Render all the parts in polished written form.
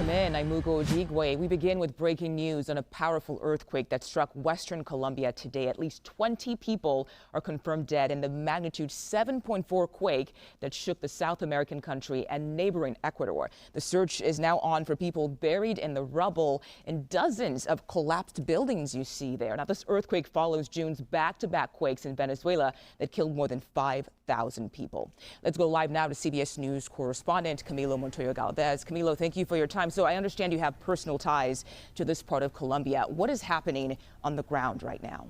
Welcome in. I'm Mugo Odigwe. We begin with breaking news on a powerful earthquake that struck western Colombia today. At least 20 people are confirmed dead in the magnitude 7.4 quake that shook the South American country and neighboring Ecuador. The search is now on for people buried in the rubble and dozens of collapsed buildings you see there. Now, this earthquake follows June's back-to-back quakes in Venezuela that killed more than 5,000 people. Let's go live now to CBS News correspondent Camilo Montoya-Galvez. Camilo, thank you for your time. So I understand you have personal ties to this part of Colombia. What is happening on the ground right now?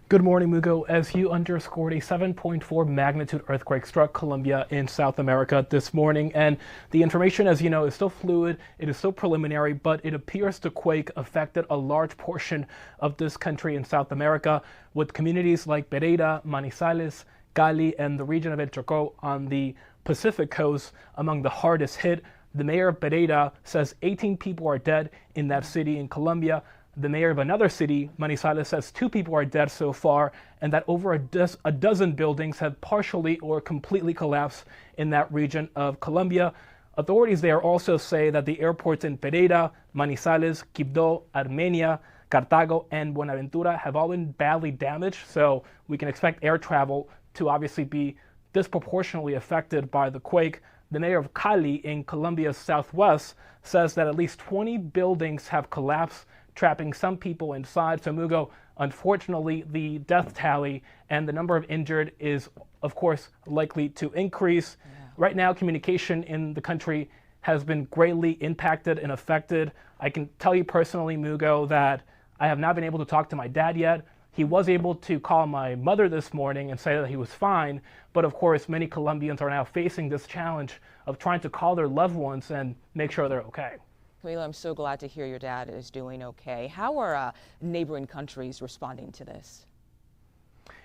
Good morning, Mugo. As you underscored, a 7.4 magnitude earthquake struck Colombia in South America this morning. And the information, as you know, is still fluid. It is still preliminary, but it appears the quake affected a large portion of this country in South America, with communities like Pereira, Manizales, Cali, and the region of El Chocó on the Pacific coast among the hardest hit. The mayor of Pereira says 18 people are dead in that city in Colombia. The mayor of another city, Manizales, says 2 people are dead so far, and that over a dozen buildings have partially or completely collapsed in that region of Colombia. Authorities there also say that the airports in Pereira, Manizales, Quibdó, Armenia, Cartago, and Buenaventura have all been badly damaged, so we can expect air travel to obviously be disproportionately affected by the quake. The mayor of Cali in Colombia's southwest says that at least 20 buildings have collapsed, trapping some people inside. So Mugo, unfortunately, the death tally and the number of injured is, of course, likely to increase. Yeah. Right now, communication in the country has been greatly impacted and affected. I can tell you personally, Mugo, that I have not been able to talk to my dad yet. He was able to call my mother this morning and say that he was fine. But of course, many Colombians are now facing this challenge of trying to call their loved ones and make sure they're okay. Camilo, I'm so glad to hear your dad is doing okay. How are neighboring countries responding to this?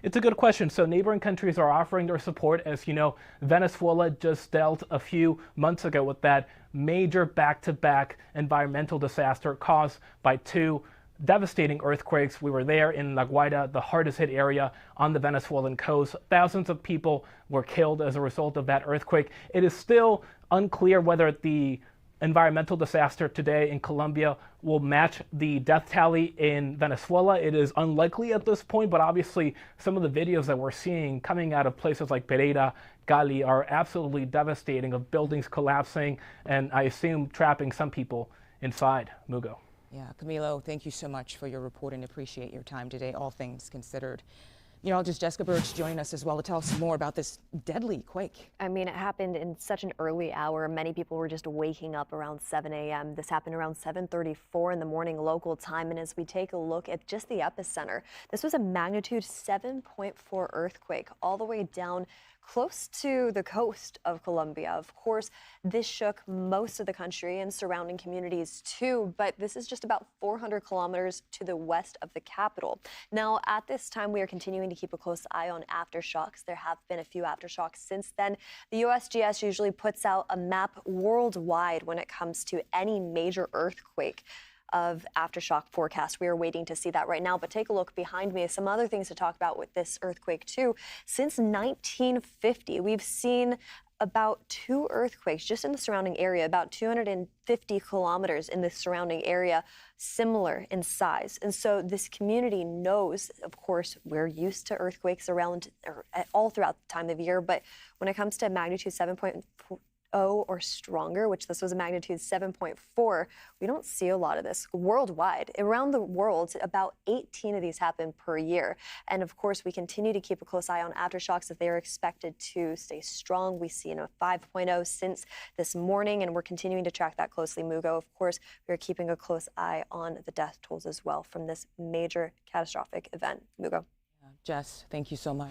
It's a good question. So neighboring countries are offering their support. As you know, Venezuela just dealt a few months ago with that major back-to-back environmental disaster caused by 2 devastating earthquakes. We were there in La Guaira, the hardest hit area on the Venezuelan coast. Thousands of people were killed as a result of that earthquake. It is still unclear whether the environmental disaster today in Colombia will match the death tally in Venezuela. It is unlikely at this point, but obviously some of the videos that we're seeing coming out of places like Pereira, Cali are absolutely devastating, of buildings collapsing and I assume trapping some people inside. Mugo. Yeah, Camilo, thank you so much for your reporting. Appreciate your time today, all things considered. Meteorologist Jessica Burch joining us as well to tell us more about this deadly quake. I mean, it happened in such an early hour. Many people were just waking up around 7 a.m. This happened around 7:34 in the morning local time. And as we take a look at just the epicenter, this was a magnitude 7.4 earthquake all the way down close to the coast of Colombia. Of course, this shook most of the country and surrounding communities too, but this is just about 400 kilometers to the west of the capital. Now, at this time, we are continuing to keep a close eye on aftershocks. There have been a few aftershocks since then. The USGS usually puts out a map worldwide when it comes to any major earthquake of aftershock forecast. We are waiting to see that right now, but take a look behind me. Some other things to talk about with this earthquake too. Since 1950, we've seen about 2 earthquakes just in the surrounding area, about 250 kilometers in the surrounding area, similar in size. And so this community knows, of course, we're used to earthquakes around or all throughout the time of year, but when it comes to magnitude 7.0 or stronger, which this was a magnitude 7.4, we don't see a lot of this worldwide. Around the world, about 18 of these happen per year. And of course, we continue to keep a close eye on aftershocks if they are expected to stay strong. We see a 5.0 since this morning, and we're continuing to track that closely, Mugo. Of course, we're keeping a close eye on the death tolls as well from this major catastrophic event. Mugo. Jess, thank you so much.